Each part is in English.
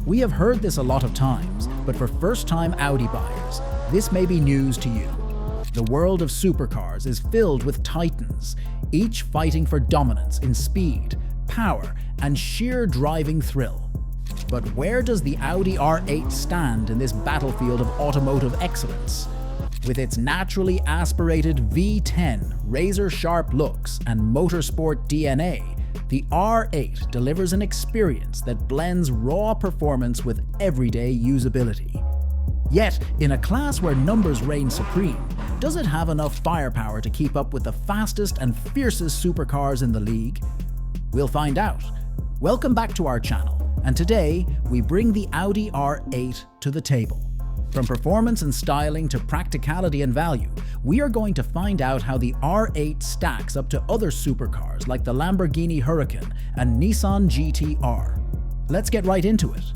We have heard this a lot of times, but for first-time Audi buyers, this may be news to you. The world of supercars is filled with titans, each fighting for dominance in speed, power, and sheer driving thrill. But where does the Audi R8 stand in this battlefield of automotive excellence? With its naturally aspirated V10, razor-sharp looks, and motorsport DNA, the R8 delivers an experience that blends raw performance with everyday usability. Yet, in a class where numbers reign supreme, does it have enough firepower to keep up with the fastest and fiercest supercars in the league? We'll find out. Welcome back to our channel, and today we bring the Audi R8 to the table. From performance and styling to practicality and value, we are going to find out how the R8 stacks up to other supercars like the Lamborghini Huracan and Nissan GT-R. Let's get right into it.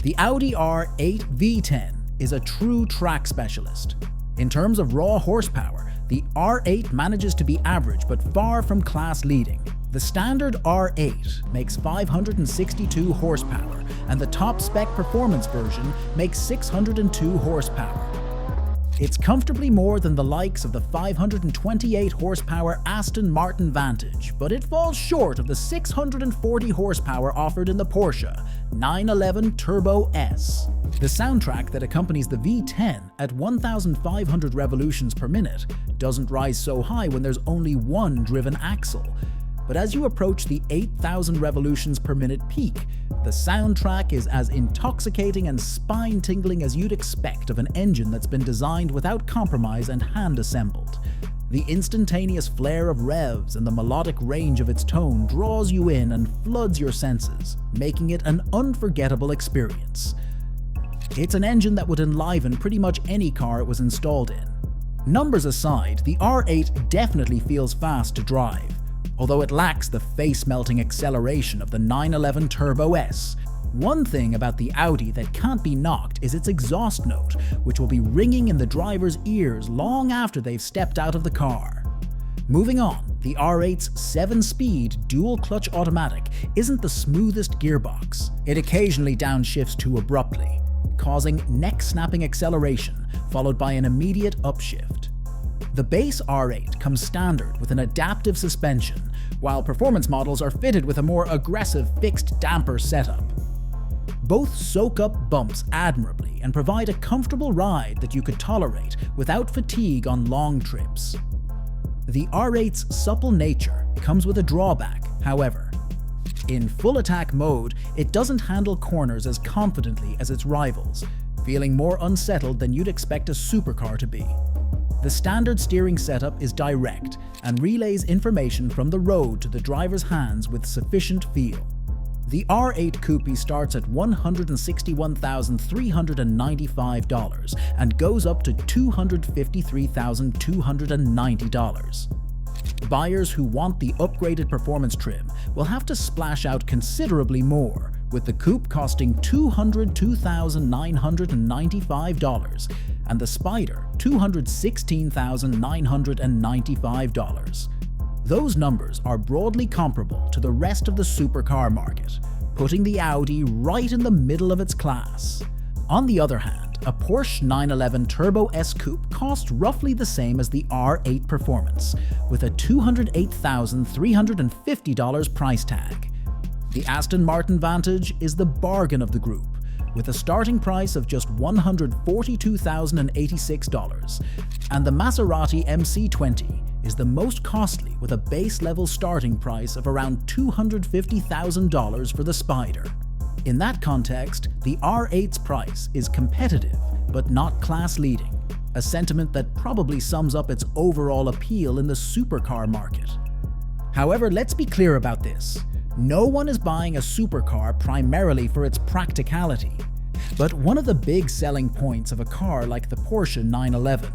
The Audi R8 V10 is a true track specialist. In terms of raw horsepower, the R8 manages to be average but far from class-leading. The standard R8 makes 562 horsepower, and the top-spec performance version makes 602 horsepower. It's comfortably more than the likes of the 528 horsepower Aston Martin Vantage, but it falls short of the 640 horsepower offered in the Porsche 911 Turbo S. The soundtrack that accompanies the V10 at 1,500 revolutions per minute doesn't rise so high when there's only one driven axle. But as you approach the 8,000 revolutions per minute peak, the soundtrack is as intoxicating and spine-tingling as you'd expect of an engine that's been designed without compromise and hand-assembled. The instantaneous flare of revs and the melodic range of its tone draws you in and floods your senses, making it an unforgettable experience. It's an engine that would enliven pretty much any car it was installed in. Numbers aside, the R8 definitely feels fast to drive, although it lacks the face-melting acceleration of the 911 Turbo S. One thing about the Audi that can't be knocked is its exhaust note, which will be ringing in the driver's ears long after they've stepped out of the car. Moving on, the R8's 7-speed dual-clutch automatic isn't the smoothest gearbox. It occasionally downshifts too abruptly, causing neck-snapping acceleration followed by an immediate upshift. The base R8 comes standard with an adaptive suspension, while performance models are fitted with a more aggressive fixed damper setup. Both soak up bumps admirably and provide a comfortable ride that you could tolerate without fatigue on long trips. The R8's supple nature comes with a drawback, however. In full attack mode, it doesn't handle corners as confidently as its rivals, feeling more unsettled than you'd expect a supercar to be. The standard steering setup is direct and relays information from the road to the driver's hands with sufficient feel. The R8 Coupe starts at $161,395 and goes up to $253,290. Buyers who want the upgraded performance trim will have to splash out considerably more, with the Coupe costing $202,995 and the Spider $216,995. Those numbers are broadly comparable to the rest of the supercar market, putting the Audi right in the middle of its class. On the other hand, a Porsche 911 Turbo S Coupe costs roughly the same as the R8 Performance, with a $208,350 price tag. The Aston Martin Vantage is the bargain of the group, with a starting price of just $142,086, and the Maserati MC20 is the most costly with a base-level starting price of around $250,000 for the Spider. In that context, the R8's price is competitive but not class-leading, a sentiment that probably sums up its overall appeal in the supercar market. However, let's be clear about this. No one is buying a supercar primarily for its practicality. But one of the big selling points of a car like the Porsche 911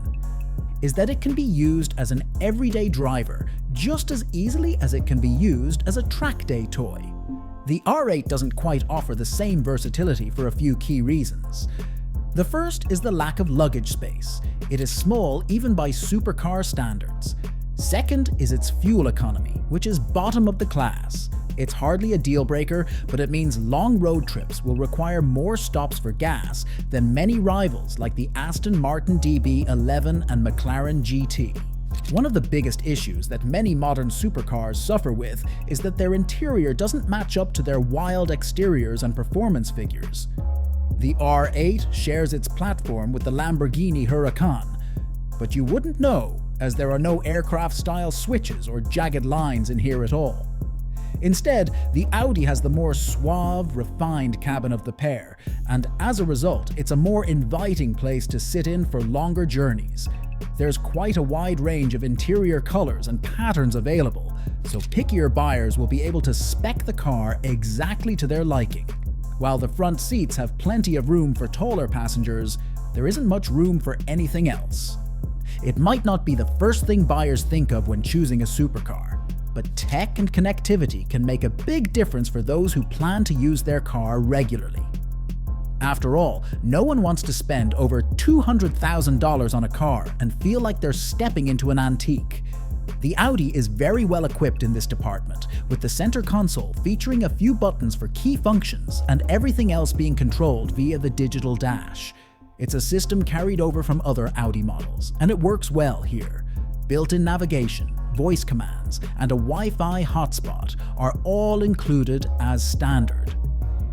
is that it can be used as an everyday driver just as easily as it can be used as a track day toy. The R8 doesn't quite offer the same versatility for a few key reasons. The first is the lack of luggage space. It is small even by supercar standards. Second is its fuel economy, which is bottom of the class. It's hardly a deal breaker, but it means long road trips will require more stops for gas than many rivals like the Aston Martin DB11 and McLaren GT. One of the biggest issues that many modern supercars suffer with is that their interior doesn't match up to their wild exteriors and performance figures. The R8 shares its platform with the Lamborghini Huracan, but you wouldn't know, as there are no aircraft-style switches or jagged lines in here at all. Instead, the Audi has the more suave, refined cabin of the pair, and as a result, it's a more inviting place to sit in for longer journeys. There's quite a wide range of interior colors and patterns available, so pickier buyers will be able to spec the car exactly to their liking. While the front seats have plenty of room for taller passengers, there isn't much room for anything else. It might not be the first thing buyers think of when choosing a supercar, but tech and connectivity can make a big difference for those who plan to use their car regularly. After all, no one wants to spend over $200,000 on a car and feel like they're stepping into an antique. The Audi is very well equipped in this department, with the center console featuring a few buttons for key functions and everything else being controlled via the digital dash. It's a system carried over from other Audi models, and it works well here. Built-in navigation, voice commands, and a Wi-Fi hotspot are all included as standard.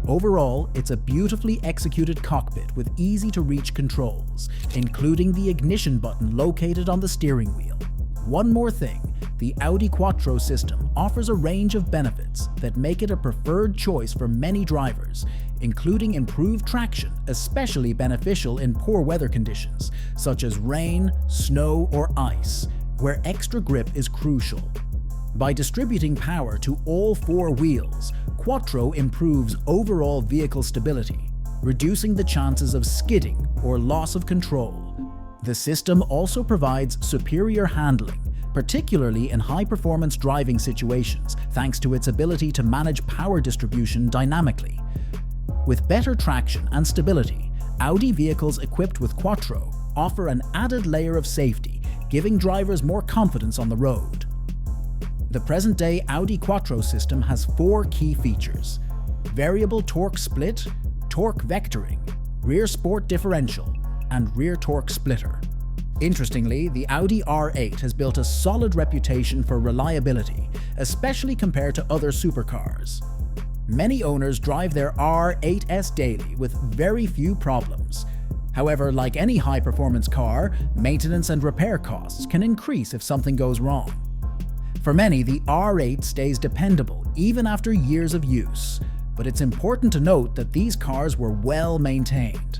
Overall, it's a beautifully executed cockpit with easy-to-reach controls, including the ignition button located on the steering wheel. One more thing, the Audi Quattro system offers a range of benefits that make it a preferred choice for many drivers, including improved traction, especially beneficial in poor weather conditions, such as rain, snow, or ice, where extra grip is crucial. By distributing power to all four wheels, Quattro improves overall vehicle stability, reducing the chances of skidding or loss of control. The system also provides superior handling, particularly in high-performance driving situations, thanks to its ability to manage power distribution dynamically. With better traction and stability, Audi vehicles equipped with Quattro offer an added layer of safety, giving drivers more confidence on the road. The present-day Audi Quattro system has four key features: variable torque split, torque vectoring, rear sport differential, and rear torque splitter. Interestingly, the Audi R8 has built a solid reputation for reliability, especially compared to other supercars. Many owners drive their R8s daily with very few problems. However, like any high-performance car, maintenance and repair costs can increase if something goes wrong. For many, the R8 stays dependable even after years of use, but it's important to note that these cars were well maintained.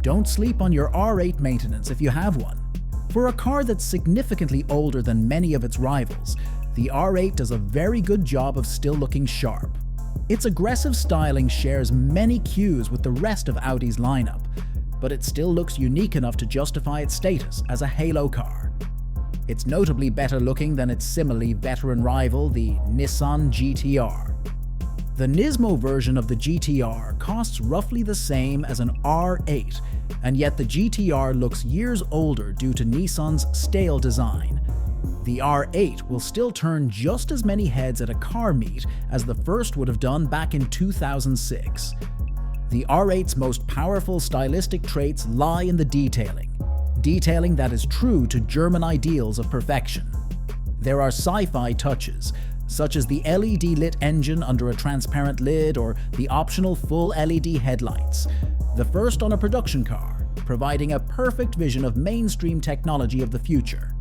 Don't sleep on your R8 maintenance if you have one. For a car that's significantly older than many of its rivals, the R8 does a very good job of still looking sharp. Its aggressive styling shares many cues with the rest of Audi's lineup, but it still looks unique enough to justify its status as a halo car. It's notably better looking than its similarly veteran rival, the Nissan GT-R. The Nismo version of the GT-R costs roughly the same as an R8, and yet the GT-R looks years older due to Nissan's stale design. The R8 will still turn just as many heads at a car meet as the first would have done back in 2006. The R8's most powerful stylistic traits lie in the detailing that is true to German ideals of perfection. There are sci-fi touches, such as the LED-lit engine under a transparent lid or the optional full LED headlights, the first on a production car, providing a perfect vision of mainstream technology of the future,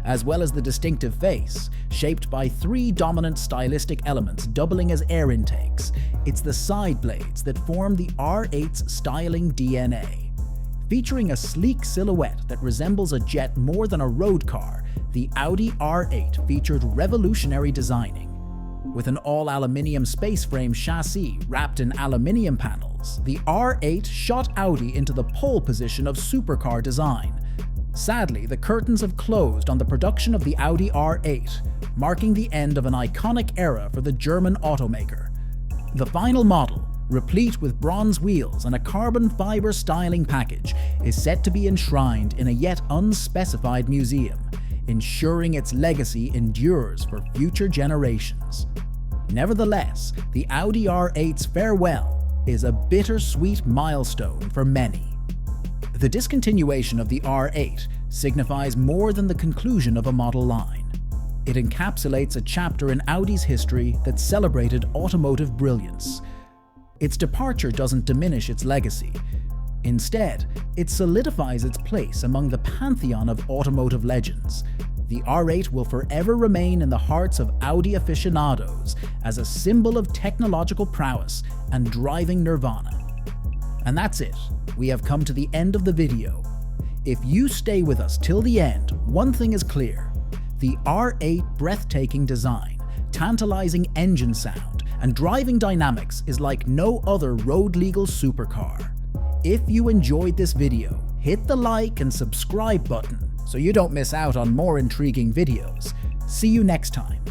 as well as the distinctive face, shaped by three dominant stylistic elements doubling as air intakes. It's the side blades that form the R8's styling DNA. Featuring a sleek silhouette that resembles a jet more than a road car, the Audi R8 featured revolutionary designing. With an all-aluminium space frame chassis wrapped in aluminium panels, the R8 shot Audi into the pole position of supercar design. Sadly, the curtains have closed on the production of the Audi R8, marking the end of an iconic era for the German automaker. The final model, replete with bronze wheels and a carbon fiber styling package, is set to be enshrined in a yet unspecified museum, ensuring its legacy endures for future generations. Nevertheless, the Audi R8's farewell is a bittersweet milestone for many. The discontinuation of the R8 signifies more than the conclusion of a model line. It encapsulates a chapter in Audi's history that celebrated automotive brilliance. Its departure doesn't diminish its legacy. Instead, it solidifies its place among the pantheon of automotive legends. The R8 will forever remain in the hearts of Audi aficionados as a symbol of technological prowess and driving nirvana. And that's it. We have come to the end of the video. If you stay with us till the end, one thing is clear. The R8 breathtaking design, tantalizing engine sound, and driving dynamics is like no other road-legal supercar. If you enjoyed this video, hit the like and subscribe button so you don't miss out on more intriguing videos. See you next time.